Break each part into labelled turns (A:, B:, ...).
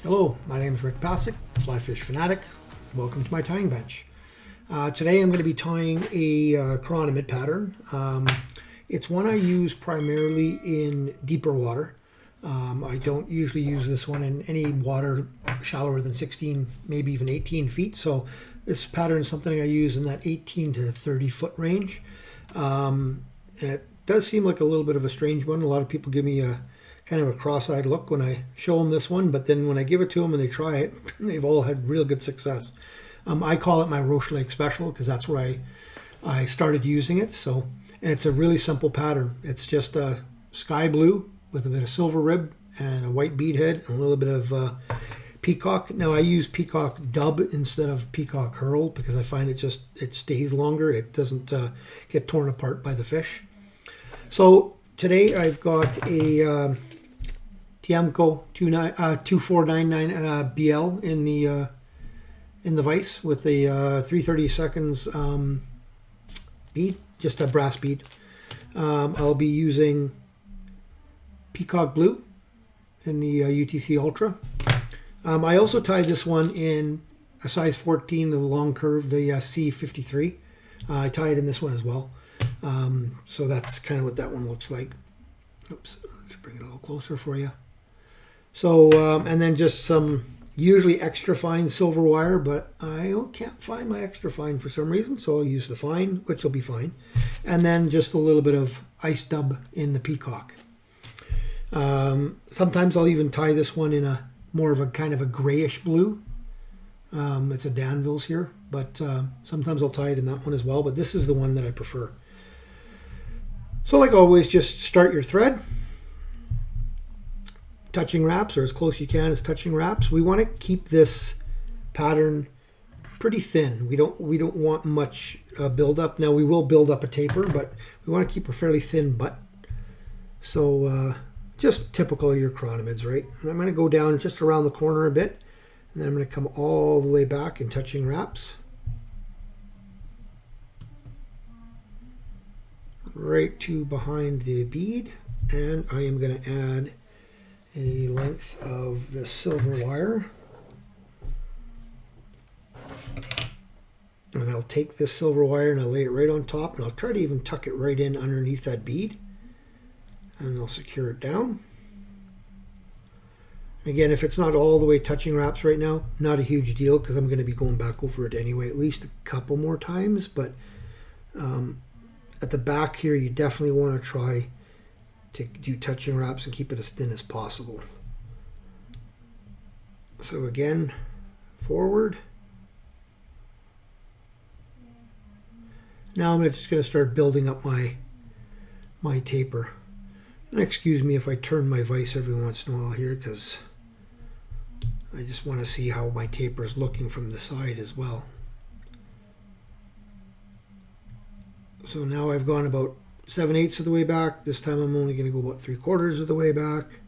A: Hello, my name is Rick Passek, FlyFish Fanatic. Welcome to my tying bench. Today I'm going to be tying a chironomid pattern. It's one I use primarily in deeper water. I don't usually use this one in any water shallower than 16, maybe even 18 feet. So this pattern is something I use in that 18 to 30 foot range. And it does seem like a little bit of a strange one. A lot of people give me a kind of a cross-eyed look when I show them this one, but then when I give it to them and they try it, they've all had real good success. I call it my Roche Lake Special because that's where I started using it. So, and it's a really simple pattern. It's just a sky blue with a bit of silver rib and a white bead head and a little bit of Peacock. Now I use Peacock dub instead of Peacock herl because I find it stays longer. It doesn't get torn apart by the fish. So today I've got a Tiemco 2499 BL in the vise with a 330 seconds bead, just a brass bead. I'll be using Peacock blue in the UTC Ultra. I also tied this one in a size 14, the long curve, the C53. I tied in this one as well. So that's kind of what that one looks like. Oops, let's bring it a little closer for you. So, and then just some usually extra fine silver wire, but I can't find my extra fine for some reason, so I'll use the fine, which will be fine. And then just a little bit of ice dub in the Peacock. Sometimes I'll even tie this one in a more of a kind of a grayish blue. It's a Danville's here, but sometimes I'll tie it in that one as well, but this is the one that I prefer. So like always, just start your thread. Touching wraps, or as close as you can as touching wraps. We want to keep this pattern pretty thin. We don't want much build up. Now we will build up a taper, but we want to keep a fairly thin butt. So just typical of your chironomids, right? And I'm going to go down just around the corner a bit, and then I'm going to come all the way back in touching wraps. Right to behind the bead, and I am going to add a length of the silver wire, and I'll take this silver wire and I'll lay it right on top, and I'll try to even tuck it right in underneath that bead, and I'll secure it down. Again, if it's not all the way touching wraps right now, not a huge deal because I'm going to be going back over it anyway at least a couple more times, but at the back here you definitely want to try to do touching wraps and keep it as thin as possible. So again, forward. Now I'm just going to start building up my taper. And excuse me if I turn my vise every once in a while here because I just want to see how my taper is looking from the side as well. So now I've gone about 7/8 of the way back. This time I'm only going to go about 3/4 of the way back,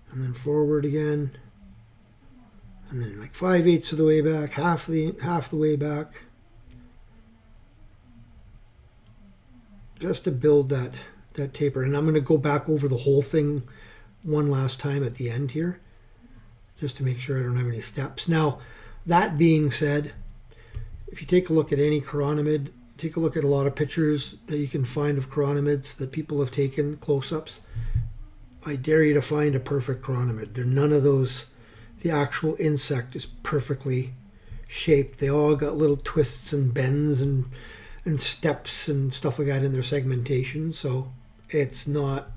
A: and then forward again, and then like 5/8 of the way back, half the way back, just to build that taper. And I'm going to go back over the whole thing one last time at the end here, just to make sure I don't have any steps. Now, that being said, if you take a look at any chironomid, take a look at a lot of pictures that you can find of chironomids that people have taken, close-ups. I dare you to find a perfect chironomid. They're none of those. The actual insect is perfectly shaped. They all got little twists and bends and steps and stuff like that in their segmentation. So it's not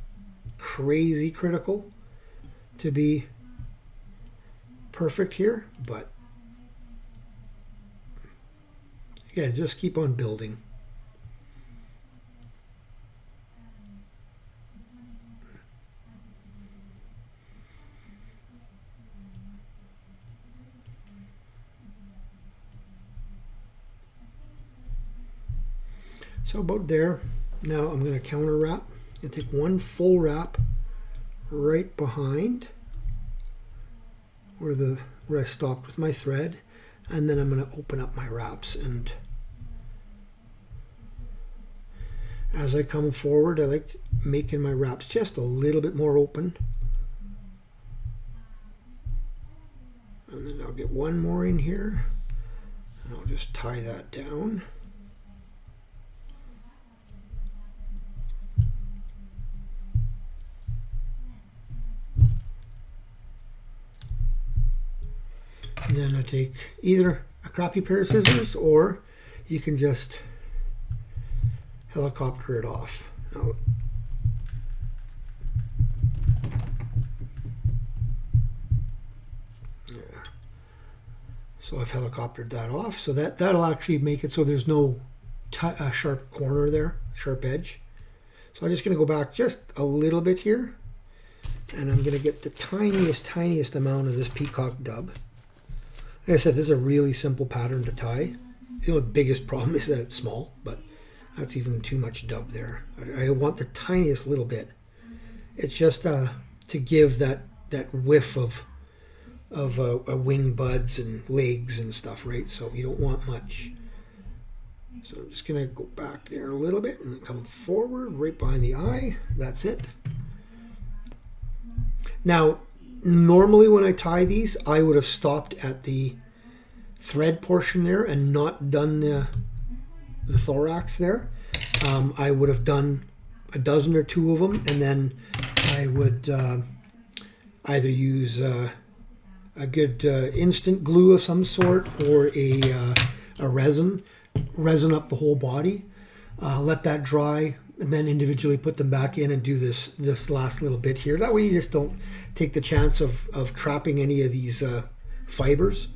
A: crazy critical to be perfect here, but yeah, just keep on building. So about there. Now I'm going to counter wrap and take one full wrap right behind where I stopped with my thread, and then I'm going to open up my wraps. And as I come forward, I like making my wraps just a little bit more open. And then I'll get one more in here, and I'll just tie that down. And then I take either a crappy pair of scissors, or you can just helicopter it off. Now, so I've helicoptered that off, so that'll actually make it so there's no sharp corner there, sharp edge. So I'm just going to go back just a little bit here, and I'm going to get the tiniest amount of this Peacock dub. Like I said, this is a really simple pattern to tie. The biggest problem is that it's small, but that's even too much dub there. I want the tiniest little bit. It's just to give that whiff of wing buds and legs and stuff, right? So you don't want much. So I'm just gonna go back there a little bit and come forward right behind the eye. That's it. Now, normally when I tie these, I would have stopped at the thread portion there and not done the thorax there. I would have done a dozen or two of them, and then I would either use a good instant glue of some sort, or a resin up the whole body, let that dry, and then individually put them back in and do this last little bit here. That way you just don't take the chance of trapping any of these fibers.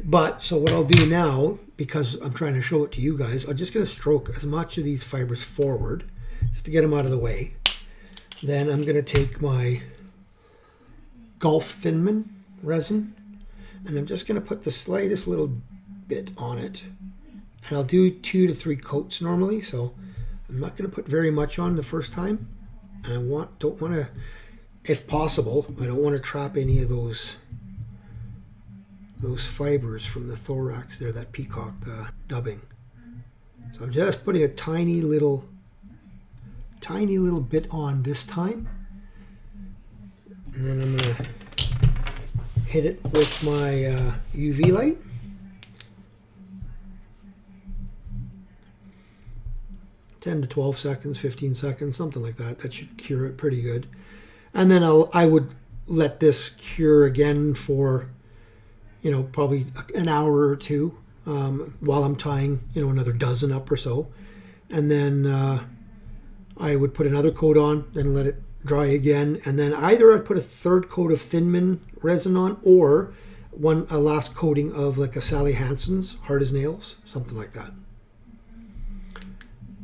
A: But so what I'll do now, because I'm trying to show it to you guys, I'm just going to stroke as much of these fibers forward just to get them out of the way. Then I'm going to take my Gulf Thinman resin, and I'm just going to put the slightest little bit on it. And I'll do 2 to 3 coats normally, so I'm not going to put very much on the first time. And I don't want to, if possible, I don't want to trap any of those fibers from the thorax there, that Peacock dubbing. So I'm just putting a tiny little bit on this time, and then I'm going to hit it with my UV light. (10 to 12 seconds, 15 seconds, something like that. That should cure it pretty good. And then I would let this cure again for, probably an hour or two while I'm tying, another dozen up or so. And then I would put another coat on, then let it dry again. And then either I'd put a third coat of Thinman resin on, or a last coating of like a Sally Hansen's Hard as Nails, something like that.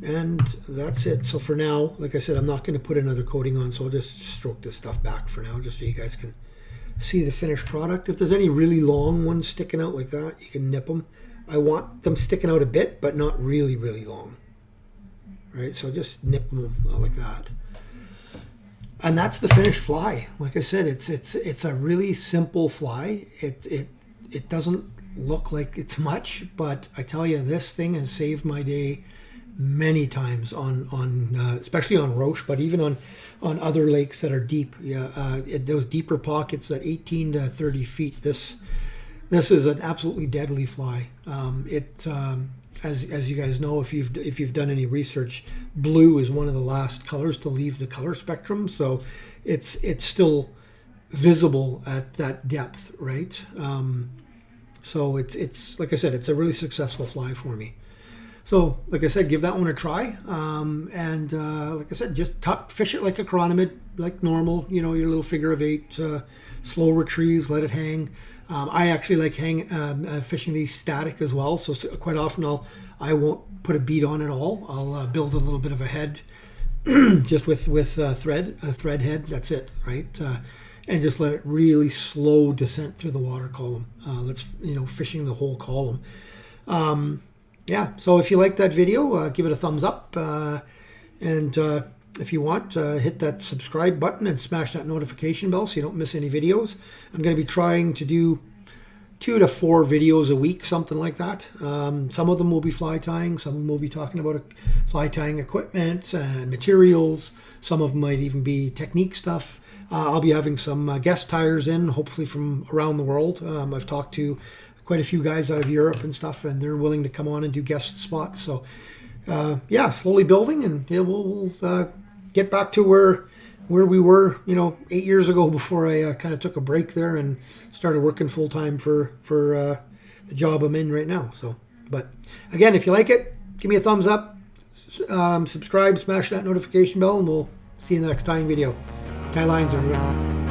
A: And that's it. So for now, like I said, I'm not going to put another coating on, so I'll just stroke this stuff back for now, just so you guys can see the finished product. If there's any really long ones sticking out like that, you can nip them. I want them sticking out a bit, but not really, really long. Right, so just nip them like that. And that's the finished fly. Like I said, it's a really simple fly. It doesn't look like it's much, but I tell you, this thing has saved my day many times on especially on Roche, but even on other lakes that are deep. Those deeper pockets, that 18 to 30 feet. This is an absolutely deadly fly. As you guys know, if you've done any research, blue is one of the last colors to leave the color spectrum, so it's still visible at that depth, right? So it's like I said, it's a really successful fly for me. So, like I said, give that one a try. And like I said, just fish it like a chironomid, like normal, your little figure of 8, slow retrieves, let it hang. I actually like fishing these static as well. So quite often I won't put a bead on at all. I'll build a little bit of a head just with a thread head. That's it, right? And just let it really slow descent through the water column. Fishing the whole column. Yeah, so if you like that video, give it a thumbs up, and if you want, hit that subscribe button and smash that notification bell so you don't miss any videos. I'm going to be trying to do 2 to 4 videos a week, something like that. Some of them will be fly tying. Some of them will be talking about fly tying equipment and materials. Some of them might even be technique stuff. I'll be having some guest tyers in, hopefully from around the world. I've talked to quite a few guys out of Europe and stuff, and they're willing to come on and do guest spots. So yeah, slowly building, and yeah, we'll get back to where we were, 8 years ago, before I kind of took a break there and started working full time for the job I'm in right now. So, but again, if you like it, give me a thumbs up, subscribe, smash that notification bell, and we'll see you in the next tying video. Tie lines, everyone.